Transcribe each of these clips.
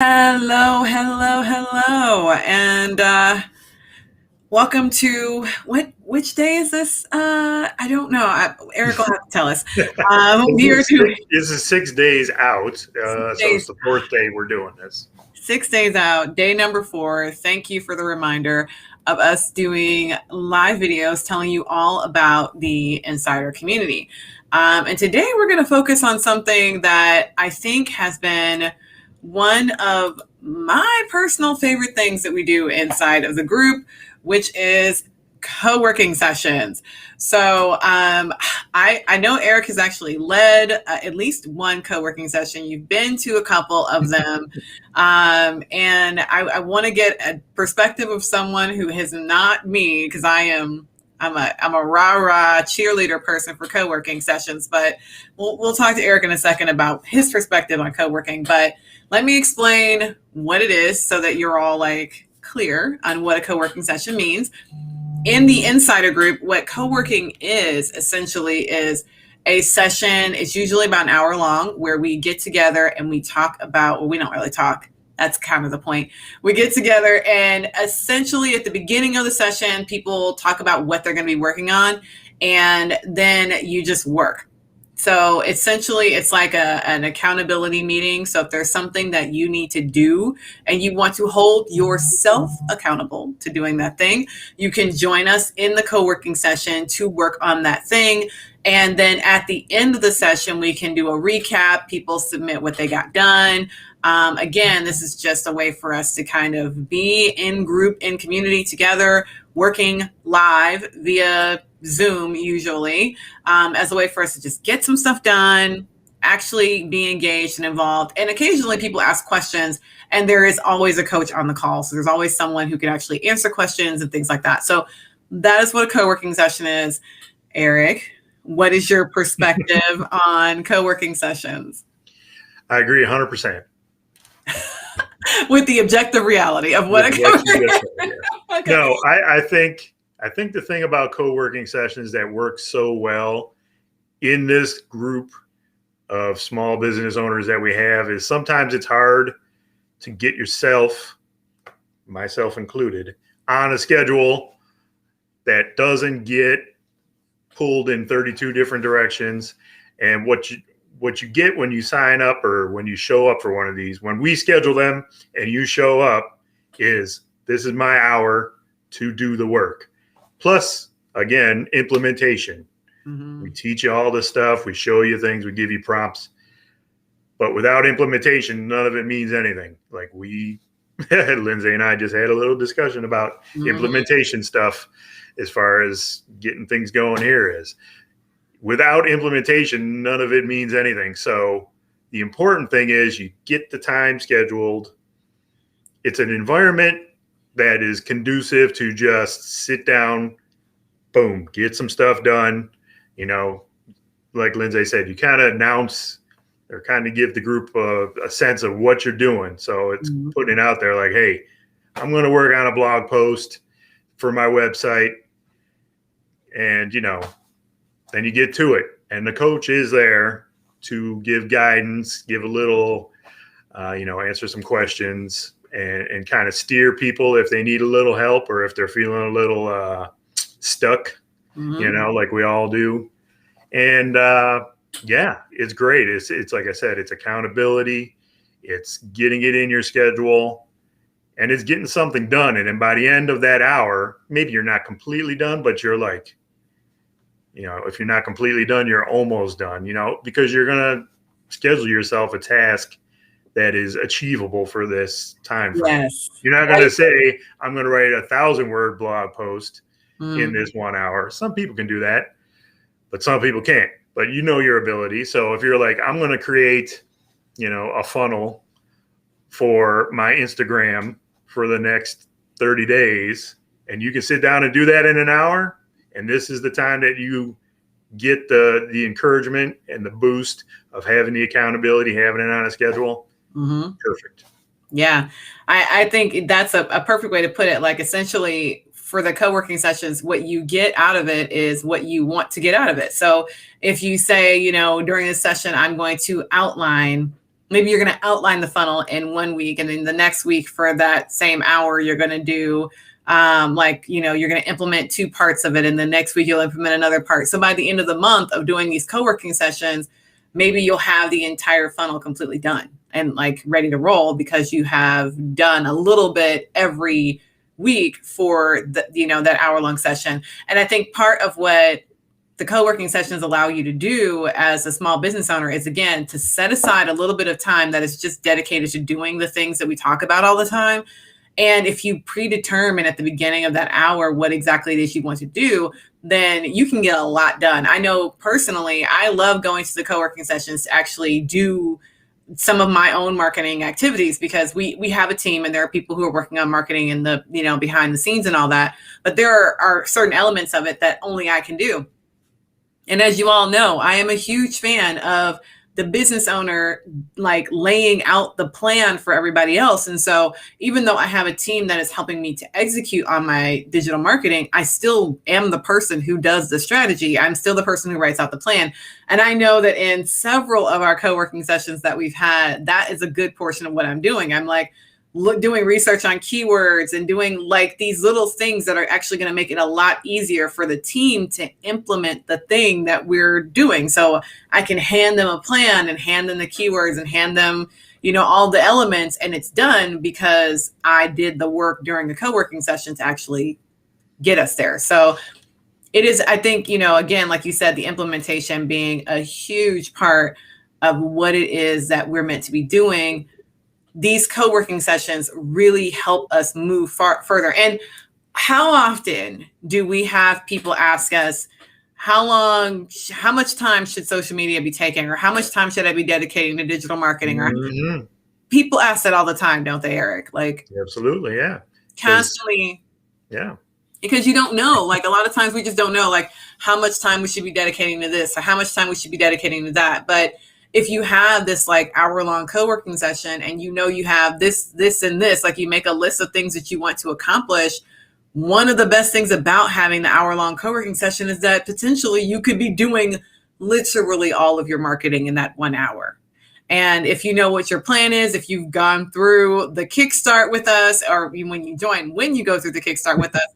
Hello, hello, hello, and welcome to which day is this? I don't know. Eric will have to tell us. We are doing This is 6 days out, so it's days, the fourth day we're doing this. 6 days out, day number 4. Thank you for the reminder of us doing live videos telling you all about the insider community. And today we're going to focus on something that I think has been one of my personal favorite things that we do inside of the group, which is co-working sessions. So I know Eric has actually led at least one co-working session. You've been to a couple of them. And I want to get a perspective of someone who is not me, because I'm a rah-rah cheerleader person for co-working sessions, but we'll talk to Eric in a second about his perspective on co-working. But let me explain what it is so that you're all like clear on what a co-working session means. In the insider group, what co-working is essentially is a session. It's usually about an hour long where we get together and we talk about, well, we don't really talk. That's kind of the point. We get together and essentially at the beginning of the session, people talk about what they're going to be working on, and then you just work. So essentially, it's like an accountability meeting. So if there's something that you need to do and you want to hold yourself accountable to doing that thing, you can join us in the co-working session to work on that thing. And then at the end of the session, we can do a recap. People submit what they got done. Again, this is just a way for us to kind of be in group, in community together, working live via Zoom usually, as a way for us to just get some stuff done, actually be engaged and involved. And occasionally people ask questions, and there is always a coach on the call. So there's always someone who can actually answer questions and things like that. So that is what a co-working session is. Eric, what is your perspective on co-working sessions? I agree 100%. With the objective reality of what a co-working session is. Okay. No, I think the thing about co-working sessions that works so well in this group of small business owners that we have is sometimes it's hard to get yourself, myself included, on a schedule that doesn't get pulled in 32 different directions. And what you get when you sign up or when you show up for one of these, when we schedule them and you show up, is this is my hour to do the work. Plus, again, implementation. Mm-hmm. We teach you all this stuff. We show you things. We give you prompts. But without implementation, none of it means anything. Like Lindsay and I just had a little discussion about implementation stuff as far as getting things going here is. Without implementation, none of it means anything. So the important thing is you get the time scheduled. It's an environment that is conducive to just sit down, boom, get some stuff done. You know, like Lindsay said, you kind of announce or kind of give the group a sense of what you're doing. So it's putting it out there like, hey, I'm going to work on a blog post for my website. And, then you get to it. And the coach is there to give guidance, give a little, answer some questions and kind of steer people if they need a little help or if they're feeling a little stuck, like we all do. And it's great. It's like I said, it's accountability. It's getting it in your schedule and it's getting something done. And then by the end of that hour, maybe you're not completely done, but you're like, if you're not completely done, you're almost done, because you're going to schedule yourself a task that is achievable for this time frame. Yes. You're not going to say, I'm going to write 1,000-word blog post in this 1 hour. Some people can do that, but some people can't. But your ability. So if you're like, I'm going to create, a funnel for my Instagram for the next 30 days, and you can sit down and do that in an hour, and this is the time that you get the encouragement and the boost of having the accountability, having it on a schedule. Perfect. Yeah. I think that's a perfect way to put it. Like essentially for the co-working sessions, what you get out of it is what you want to get out of it. So if you say, during this session, I'm going to outline maybe you're going to outline the funnel in 1 week, and then the next week for that same hour, you're going to do you're going to implement 2 parts of it. And the next week you'll implement another part. So by the end of the month of doing these co-working sessions, maybe you'll have the entire funnel completely done and like ready to roll because you have done a little bit every week for that hour-long session. And I think part of what the co-working sessions allow you to do as a small business owner is, again, to set aside a little bit of time that is just dedicated to doing the things that we talk about all the time. And if you predetermine at the beginning of that hour what exactly it is you want to do, then you can get a lot done. I know personally, I love going to the co-working sessions to actually do some of my own marketing activities because we have a team and there are people who are working on marketing and the, behind the scenes and all that. But there are certain elements of it that only I can do. And as you all know, I am a huge fan of the business owner, like laying out the plan for everybody else. And so even though I have a team that is helping me to execute on my digital marketing, I still am the person who does the strategy. I'm still the person who writes out the plan. And I know that in several of our co-working sessions that we've had, that is a good portion of what I'm doing. I'm like, doing research on keywords and doing like these little things that are actually going to make it a lot easier for the team to implement the thing that we're doing. So I can hand them a plan and hand them the keywords and hand them, all the elements, and it's done because I did the work during the co-working session to actually get us there. So it is, I think, again, like you said, the implementation being a huge part of what it is that we're meant to be doing. These co-working sessions really help us move further. And how often do we have people ask us, how much time should social media be taking? Or how much time should I be dedicating to digital marketing? Or people ask that all the time, don't they, Eric? Like, absolutely. Yeah. Constantly. Yeah. Because you don't know, like a lot of times we just don't know like how much time we should be dedicating to this or how much time we should be dedicating to that. But if you have this like hour-long co-working session and you have this, and this, like you make a list of things that you want to accomplish, one of the best things about having the hour-long co-working session is that potentially you could be doing literally all of your marketing in that 1 hour. And if you know what your plan is, if you've gone through the Kickstart with us, or when you go through the Kickstart with us,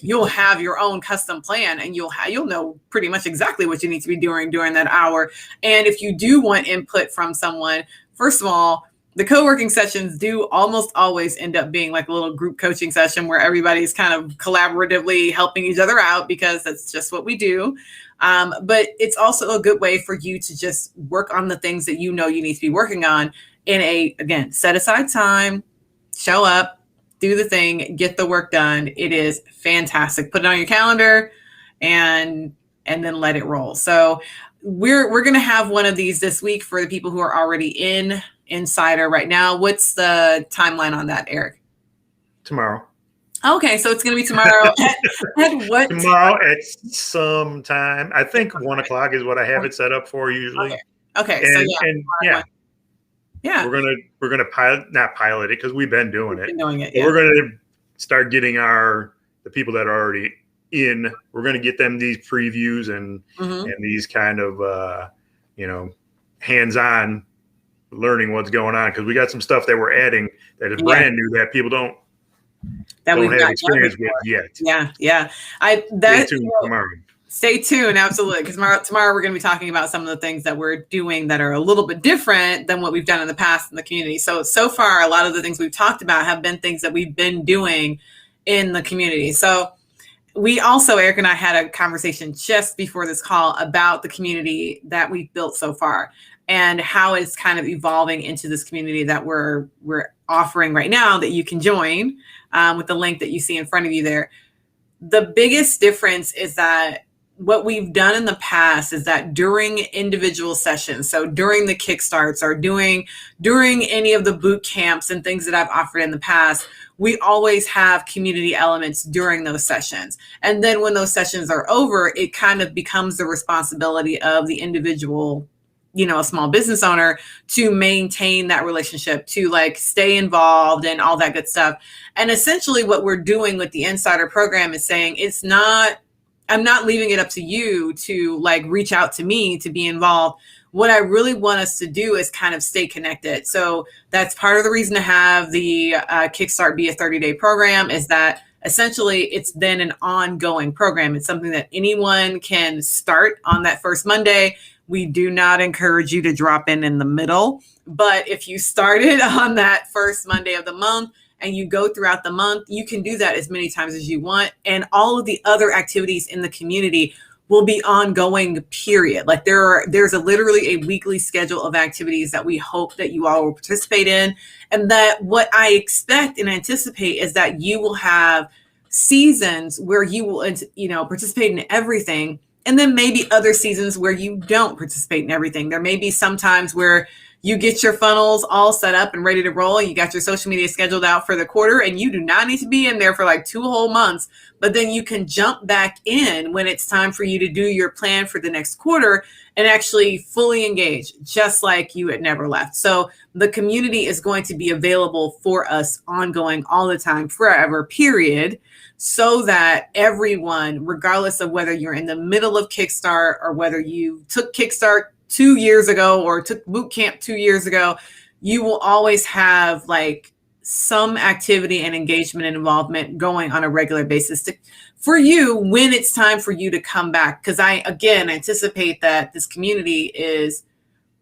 you'll have your own custom plan, and you'll know pretty much exactly what you need to be doing during that hour. And if you do want input from someone, first of all, the co-working sessions do almost always end up being like a little group coaching session where everybody's kind of collaboratively helping each other out because that's just what we do. But it's also a good way for you to just work on the things that you need to be working on again, set aside time, show up, do the thing, get the work done. It is fantastic. Put it on your calendar and then let it roll. So we're going to have one of these this week for the people who are already in Insider right now. What's the timeline on that, Eric? Tomorrow. Okay, so it's going to be tomorrow at what? Tomorrow at some time. I think 1:00 is what I have it set up for usually. Okay. Yeah. We're gonna not pilot it because we've been doing it. Yeah. We're gonna start getting the people that are already in. We're gonna get them these previews and these kind of hands-on learning what's going on, because we got some stuff that we're adding that is brand new that people don't have experience with yet. Yeah. Stay tuned tomorrow. Stay tuned, absolutely, because tomorrow we're going to be talking about some of the things that we're doing that are a little bit different than what we've done in the past in the community. So far, a lot of the things we've talked about have been things that we've been doing in the community. So we also, Eric and I had a conversation just before this call about the community that we've built so far and how it's kind of evolving into this community that we're offering right now that you can join with the link that you see in front of you there. The biggest difference is that what we've done in the past is that during individual sessions, so during the Kickstarts or during any of the boot camps and things that I've offered in the past, we always have community elements during those sessions. And then when those sessions are over, it kind of becomes the responsibility of the individual, a small business owner to maintain that relationship, to like stay involved and all that good stuff. And essentially what we're doing with the Insider program is saying I'm not leaving it up to you to like reach out to me to be involved. what I really want us to do is kind of stay connected. So that's part of the reason to have the Kickstart Be a 30-day program, is that essentially it's then an ongoing program. It's something that anyone can start on that first Monday. We do not encourage you to drop in the middle, but if you started on that first Monday of the month and you go throughout the month, you can do that as many times as you want. And all of the other activities in the community will be ongoing, period. Like there's literally a weekly schedule of activities that we hope that you all will participate in. And that what I expect and anticipate is that you will have seasons where you will, participate in everything. And then maybe other seasons where you don't participate in everything. There may be some times where you get your funnels all set up and ready to roll. You got your social media scheduled out for the quarter and you do not need to be in there for like 2 whole months, but then you can jump back in when it's time for you to do your plan for the next quarter and actually fully engage, just like you had never left. So the community is going to be available for us ongoing all the time, forever, period, so that everyone, regardless of whether you're in the middle of Kickstart or whether you took Kickstart 2 years ago or took boot camp 2 years ago, you will always have like some activity and engagement and involvement going on a regular basis for you when it's time for you to come back. Because I, again, anticipate that this community is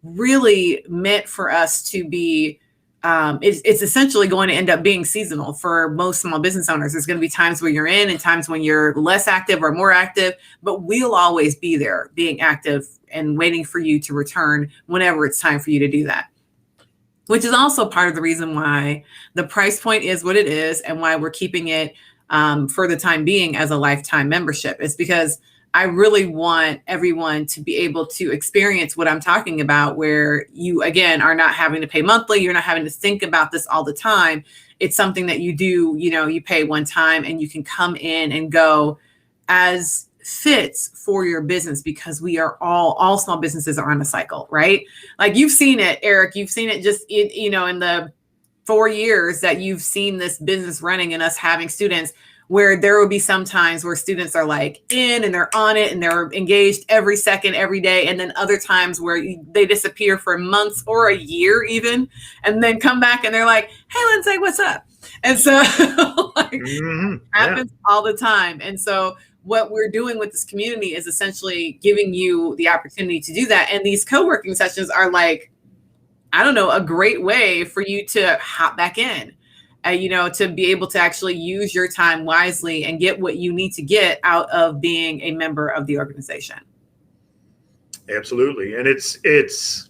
really meant for us to be, it's essentially going to end up being seasonal for most small business owners. There's going to be times where you're in and times when you're less active or more active, but we'll always be there being active and waiting for you to return whenever it's time for you to do that. Which is also part of the reason why the price point is what it is and why we're keeping it for the time being as a lifetime membership. It's because I really want everyone to be able to experience what I'm talking about, where you, again, are not having to pay monthly. You're not having to think about this all the time. It's something that you do, you pay one time and you can come in and go as fits for your business, because we are all small businesses are on a cycle, right? Like you've seen it, Eric, you've seen it just, in the 4 years that you've seen this business running and us having students, where there will be some times where students are like in and they're on it and they're engaged every second, every day. And then other times where they disappear for months or a year even, and then come back and they're like, hey, Lindsay, what's up? And so happens all the time. And so what we're doing with this community is essentially giving you the opportunity to do that. And these co-working sessions are like, I don't know, a great way for you to hop back in. To be able to actually use your time wisely and get what you need to get out of being a member of the organization. Absolutely. And it's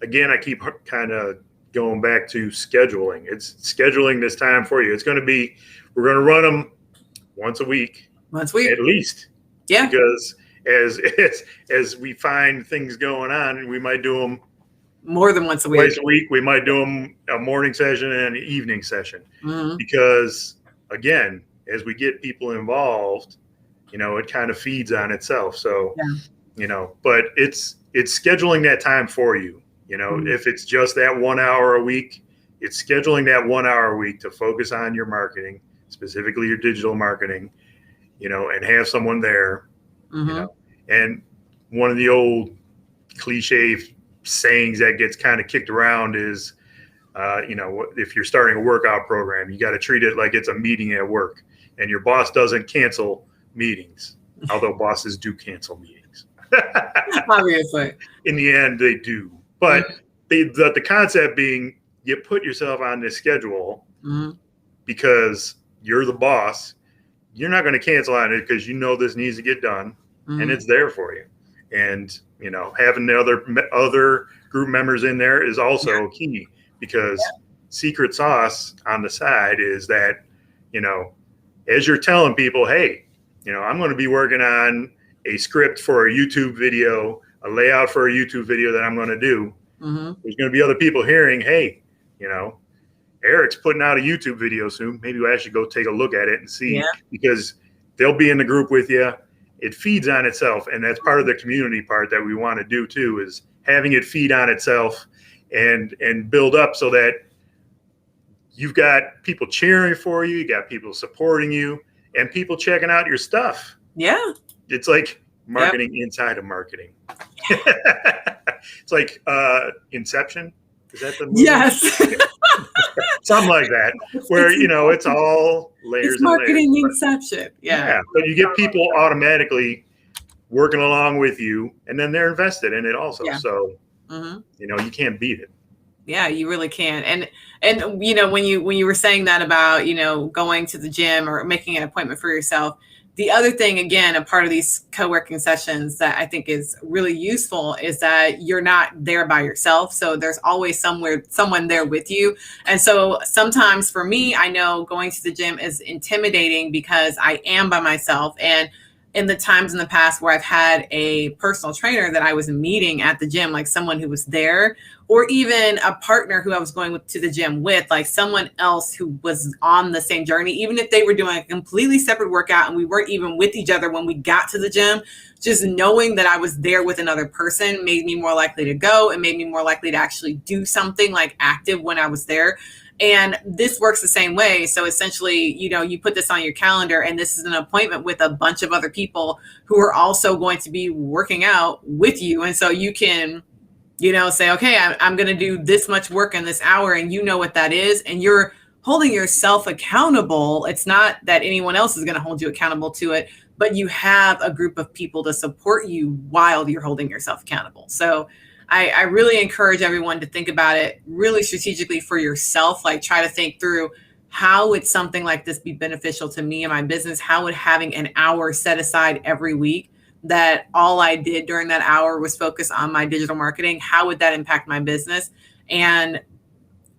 again, I keep kind of going back to scheduling. It's scheduling this time for you. We're going to run them once a week at least. Yeah. Because as we find things going on, we might do them more than once a week. Twice a week. We might do them a morning session and an evening session, because again, as we get people involved, it kind of feeds on itself. So, but it's scheduling that time for you. If it's just that 1 hour a week, it's scheduling that 1 hour a week to focus on your marketing, specifically your digital marketing, and have someone there, and one of the old cliche sayings that gets kind of kicked around is, if you're starting a workout program, you got to treat it like it's a meeting at work, and your boss doesn't cancel meetings, although bosses do cancel meetings. Obviously. In the end, they do. But the concept being, you put yourself on this schedule because you're the boss. You're not going to cancel on it because this needs to get done, and it's there for you. And having the other group members in there is also key, because secret sauce on the side is that, as you're telling people, hey, I'm going to be working on a script for a YouTube video, a layout for a YouTube video that I'm going to do. There's going to be other people hearing, hey, Eric's putting out a YouTube video soon. Maybe I should go take a look at it and see, because they'll be in the group with you. It feeds on itself. And that's part of the community part that we want to do too, is having it feed on itself and build up so that you've got people cheering for you, you got people supporting you, and people checking out your stuff. Yeah. It's like marketing inside of marketing. It's like Inception. Is that the movie? Yes. Something like that, where it's all layers It's marketing and layers. Inception. Yeah. But you get people automatically working along with you, and then they're invested in it also. Yeah. So Mm-hmm. you can't beat it. Yeah, you really can. And when you were saying that about going to the gym or making an appointment for yourself, the other thing, again, a part of these co-working sessions that I think is really useful is that you're not there by yourself. So there's always someone there with you. And so sometimes for me, I know going to the gym is intimidating because I am by myself. And in the times in the past where I've had a personal trainer that I was meeting at the gym, like someone who was there, or even a partner who I was going to the gym with, like someone else who was on the same journey, even if they were doing a completely separate workout and we weren't even with each other when we got to the gym, just knowing that I was there with another person made me more likely to go and made me more likely to actually do something like active when I was there. And this works the same way. So essentially, you put this on your calendar and this is an appointment with a bunch of other people who are also going to be working out with you. And so you can, say, okay, I'm going to do this much work in this hour, and you know what that is. And you're holding yourself accountable. It's not that anyone else is going to hold you accountable to it, but you have a group of people to support you while you're holding yourself accountable. So I really encourage everyone to think about it really strategically for yourself. Like, try to think through, how would something like this be beneficial to me and my business? How would having an hour set aside every week that all I did during that hour was focus on my digital marketing, how would that impact my business? And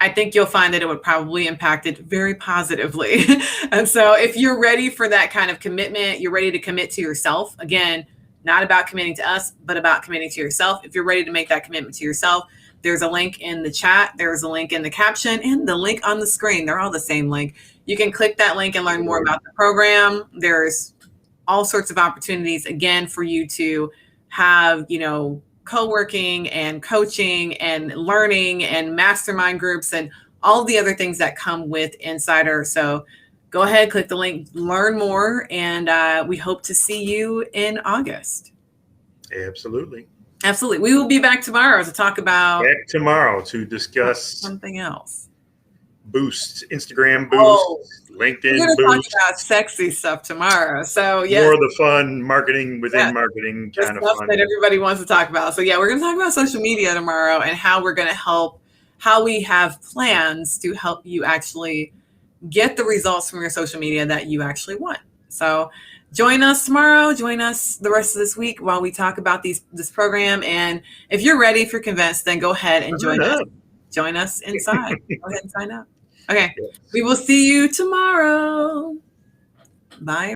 I think you'll find that it would probably impact it very positively. And so if you're ready for that kind of commitment, you're ready to commit to yourself. Again, not about committing to us, but about committing to yourself. If you're ready to make that commitment to yourself, there's a link in the chat, there's a link in the caption, and the link on the screen. They're all the same link. You can click that link and learn more about the program. There's all sorts of opportunities, again, for you to have, co-working and coaching and learning and mastermind groups and all the other things that come with Insider. So go ahead, click the link, learn more, and we hope to see you in August. Absolutely. We will be back tomorrow to talk about to discuss something else. Boost, Instagram boost, LinkedIn We're going to boost. talk about sexy stuff tomorrow. So yes, more of the fun marketing within marketing kind of fun that everybody wants to talk about. So we're going to talk about social media tomorrow and how we're going to how we have plans to help you actually get the results from your social media that you actually want. So join us tomorrow. Join us the rest of this week while we talk about this program. And if you're ready, if you're convinced, then go ahead and join us. Join us inside. Go ahead and sign up. Okay. We will see you tomorrow. Bye.